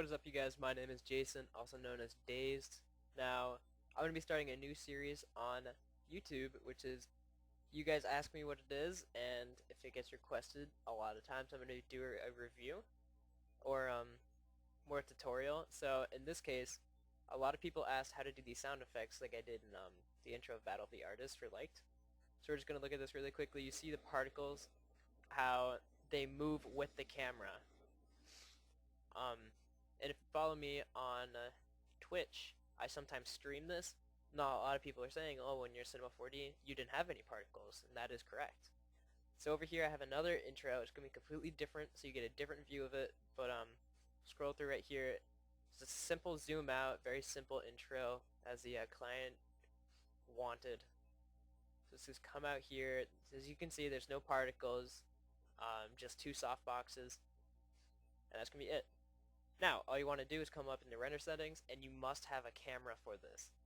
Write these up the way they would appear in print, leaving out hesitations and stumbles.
What is up, you guys? My name is Jason, also known as Dazed. Now, I'm going to be starting a new series on YouTube, which is you guys ask me what it is, and if it gets requested, a lot of times I'm going to do a review or more tutorial. So in this case, a lot of people asked how to do these sound effects like I did in the intro of Battle of the Artist for Liked. So we're just going to look at this really quickly. You see the particles, how they move with the camera. And if you follow me on Twitch, I sometimes stream this. Now, a lot of people are saying, oh, when you're Cinema 4D, you didn't have any particles, and that is correct. So over here I have another intro. It's going to be completely different, so you get a different view of it, but scroll through right here. It's a simple zoom out, very simple intro, as the client wanted. So let's just come out here. As you can see, there's no particles, just two soft boxes, and that's going to be it. Now, all you want to do is come up in the render settings, and you must have a camera for this.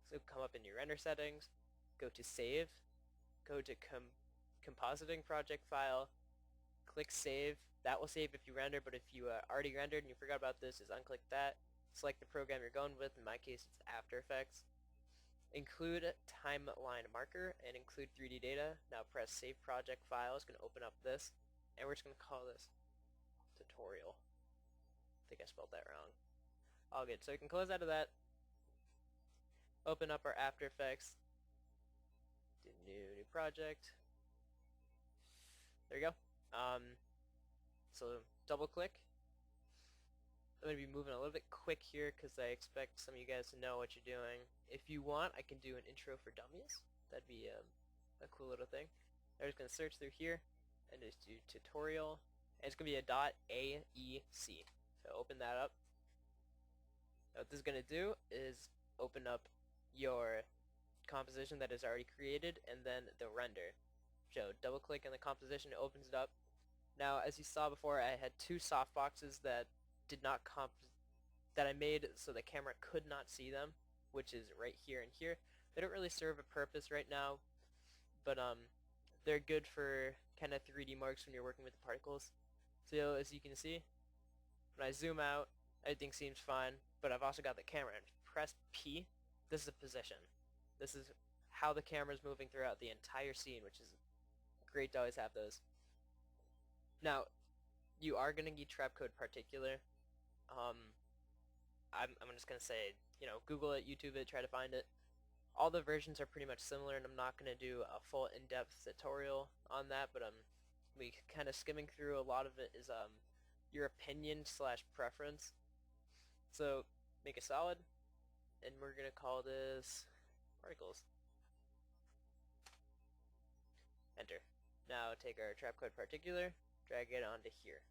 So come up in your render settings, go to save, go to compositing project file, click save. That will save if you render, but if you already rendered and you forgot about this, just unclick that. Select the program you're going with. In my case, it's After Effects. Include timeline marker and include 3D data. Now press save project file. It's going to open up this, and we're just going to call this tutorial. I think I spelled that wrong. All good. So we can close out of that. Open up our After Effects. Do new project. There we go. So double click. I'm going to be moving a little bit quick here because I expect some of you guys to know what you're doing. If you want, I can do an intro for dummies. That'd be a cool little thing. I'm just going to search through here and just do tutorial. And it's going to be a .aec. So open that up. Now what this is going to do is open up your composition that is already created and then the render. So double click on the composition, it opens it up. Now as you saw before, I had two softboxes that did not that I made so the camera could not see them, which is right here and here. They don't really serve a purpose right now, but they're good for kind of 3D marks when you're working with the particles. So as you can see, when I zoom out, everything seems fine, but I've also got the camera. And press P, this is a position. This is how the camera is moving throughout the entire scene, which is great to always have those. Now, you are going to need Trapcode Particular. I'm just going to say, Google it, YouTube it, try to find it. All the versions are pretty much similar, and I'm not going to do a full in-depth tutorial on that, but we kind of skimming through. A lot of it is your opinion / preference. So make a solid, and we're gonna call this particles. Enter. Now take our Trapcode Particular, drag it onto here.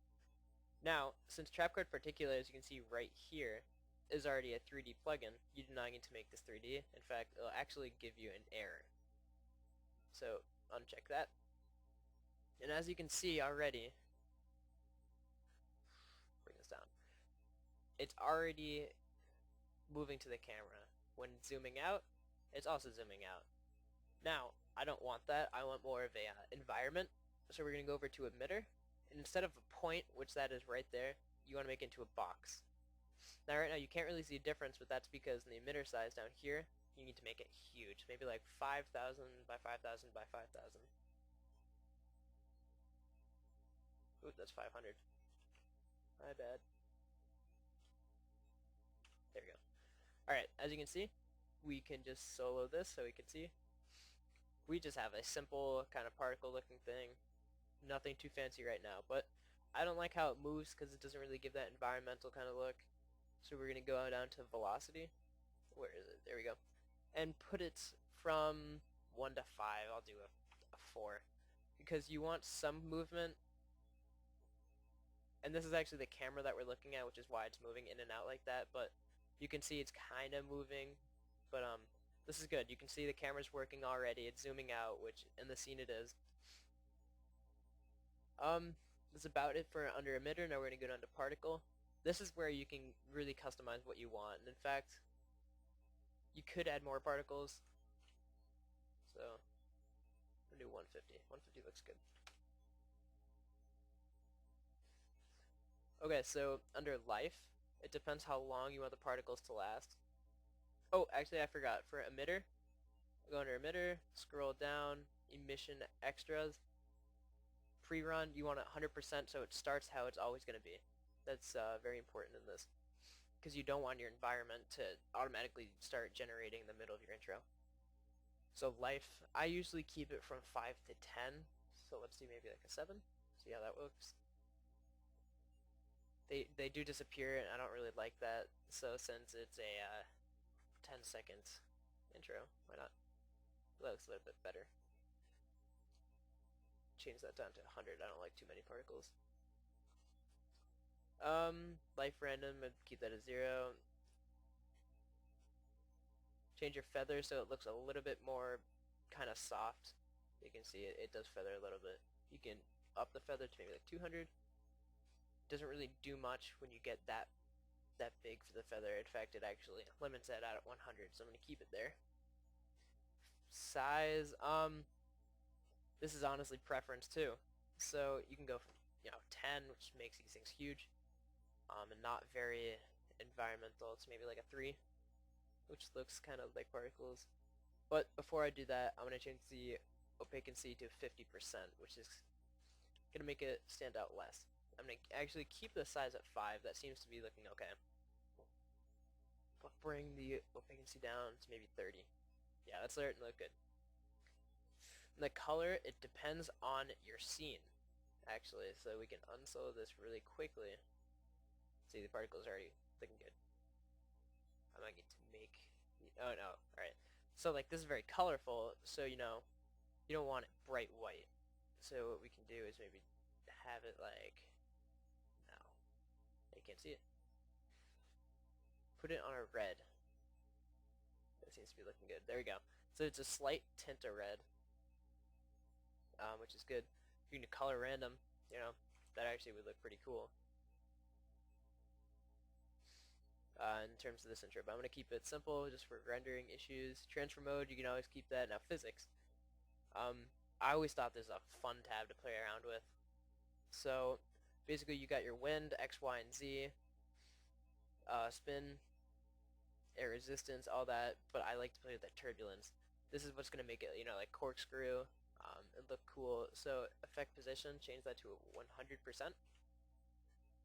Now, since Trapcode Particular, as you can see right here, is already a 3D plugin, you do not need to make this 3D. In fact, it'll actually give you an error. So uncheck that. And as you can see already, bring this down, it's already moving to the camera. When zooming out, it's also zooming out. Now, I don't want that. I want more of a environment. So we're going to go over to emitter. And instead of a point, which that is right there, you want to make it into a box. Now right now you can't really see a difference, but that's because in the emitter size down here, you need to make it huge. Maybe like 5,000 by 5,000 by 5,000. Ooh, that's 500. My bad. There we go. Alright, as you can see, we can just solo this so we can see. We just have a simple kind of particle looking thing. Nothing too fancy right now, but I don't like how it moves because it doesn't really give that environmental kind of look. So we're going to go down to velocity. Where is it? There we go. And put it from 1 to 5. I'll do a 4. Because you want some movement. And this is actually the camera that we're looking at, which is why it's moving in and out like that. But you can see it's kind of moving. But this is good. You can see the camera's working already. It's zooming out, which in the scene it is. That's about it for under emitter. Now we're going to go down to particle. This is where you can really customize what you want. And in fact, you could add more particles. So, we'll do 150. 150 looks good. Okay, so under life, it depends how long you want the particles to last. Oh, actually I forgot. For emitter, go under emitter, scroll down, emission extras. Pre-run, you want it 100% so it starts how it's always going to be. That's very important in this, because you don't want your environment to automatically start generating in the middle of your intro. So life, I usually keep it from 5 to 10. So let's do maybe like a 7. See how that works. They do disappear, and I don't really like that. So since it's a 10-second intro, why not? That looks a little bit better. Change that down to 100. I don't like too many particles. Life random, I'd keep that at 0. Change your feather so it looks a little bit more kind of soft. You can see it does feather a little bit. You can up the feather to maybe like 200. Doesn't really do much when you get that big for the feather. In fact, it actually limits that out at 100, so I'm going to keep it there. Size, this is honestly preference too. So you can go from 10, which makes these things huge, and not very environmental. It's maybe like a 3, which looks kind of like particles. But before I do that, I'm going to change the opaquency to 50%, which is going to make it stand out less. I'm going to actually keep the size at 5. That seems to be looking okay. But bring the opaquency down to maybe 30. Yeah, that's starting to look good. And the color, it depends on your scene, actually. So we can unsolo this really quickly. See, the particles are already looking good. I might get to make... Oh, no. Alright. So, like, this is very colorful, so, you don't want it bright white. So what we can do is maybe have it like... No. You can't see it. Put it on a red. That seems to be looking good. There we go. So it's a slight tint of red, which is good. If you can color random, that actually would look pretty cool. In terms of this intro, but I'm going to keep it simple just for rendering issues. Transfer mode, you can always keep that. Now physics. I always thought this was a fun tab to play around with. So basically you got your wind, X, Y, and Z, spin, air resistance, all that, but I like to play with that turbulence. This is what's going to make it, like corkscrew, and look cool. So effect position, change that to 100%,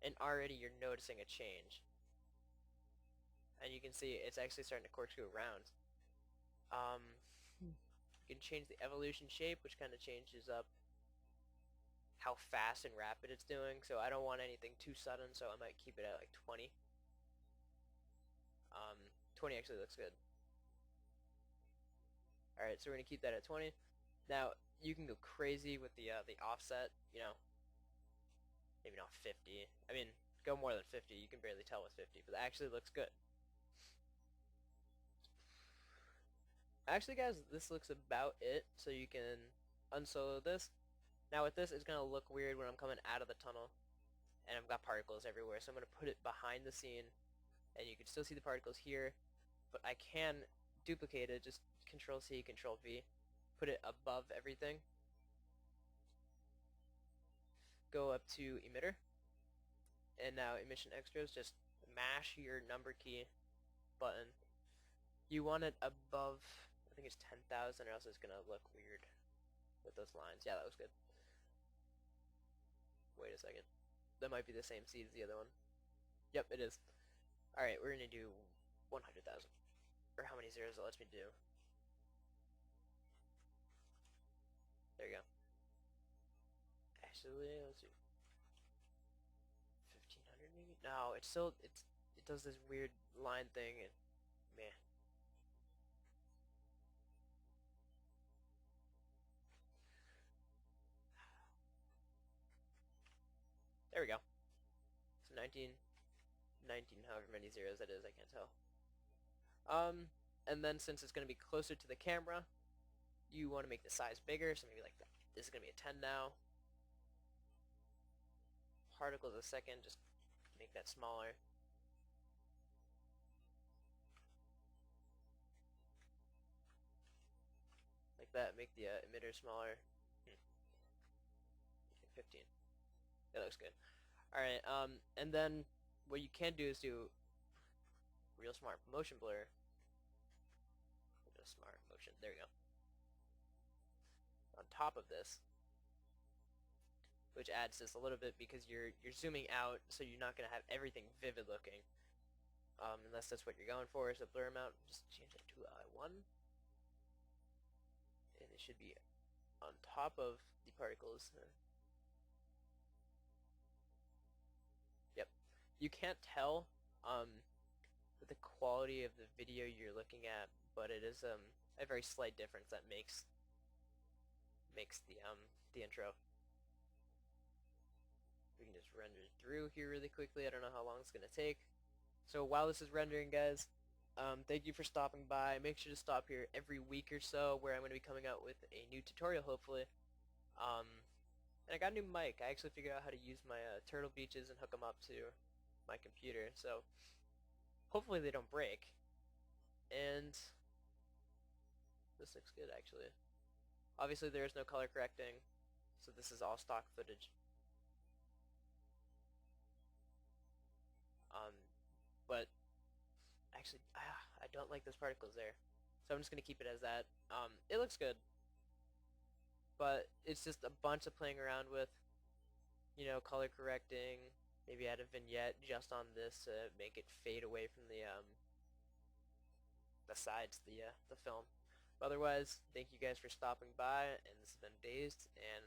and already you're noticing a change. And you can see it's actually starting to corkscrew around. You can change the evolution shape, which kind of changes up how fast and rapid it's doing. So I don't want anything too sudden, so I might keep it at like 20. 20 actually looks good. Alright, so we're going to keep that at 20. Now, you can go crazy with the offset, maybe not 50. I mean, go more than 50. You can barely tell with 50, but it actually looks good. Actually, guys, this looks about it, so you can unsolo this. Now with this, it's going to look weird when I'm coming out of the tunnel, and I've got particles everywhere, so I'm going to put it behind the scene, and you can still see the particles here, but I can duplicate it, just Control-C, Control-V, put it above everything, go up to emitter, and now emission extras, just mash your number key button. You want it above, I think it's 10,000, or else it's going to look weird with those lines. Yeah, that was good. Wait a second. That might be the same seed as the other one. Yep, it is. Alright, we're going to do 100,000. Or how many zeros it lets me do. There you go. Actually, let's do 1,500 maybe? No, it does this weird line thing, and meh. There we go. So 19, however many zeros that is, I can't tell. And then since it's going to be closer to the camera, you want to make the size bigger, so maybe like that. This is going to be a 10 now. Particles a second, just make that smaller. Like that, make the emitter smaller. 15. That looks good. Alright, and then what you can do is do real smart motion blur. Real smart motion, there we go. On top of this, which adds this a little bit because you're zooming out, so you're not gonna have everything vivid looking. Unless that's what you're going for, is a blur amount. Just change it to I1. And it should be on top of the particles. Yep. You can't tell with the quality of the video you're looking at, but it is a very slight difference that makes the intro. We can just render through here really quickly. I don't know how long it's gonna take. So while this is rendering, guys, thank you for stopping by. Make sure to stop here every week or so, where I'm going to be coming out with a new tutorial, hopefully. And I got a new mic. I actually figured out how to use my Turtle Beaches and hook them up to my computer, so hopefully they don't break. And this looks good, actually. Obviously there is no color correcting, so this is all stock footage. But actually, I don't like those particles there, so I'm just gonna keep it as that. It looks good, but it's just a bunch of playing around with, you know, color correcting. Maybe add a vignette just on this to make it fade away from the sides, the film. But otherwise, thank you guys for stopping by, and this has been Dazed, and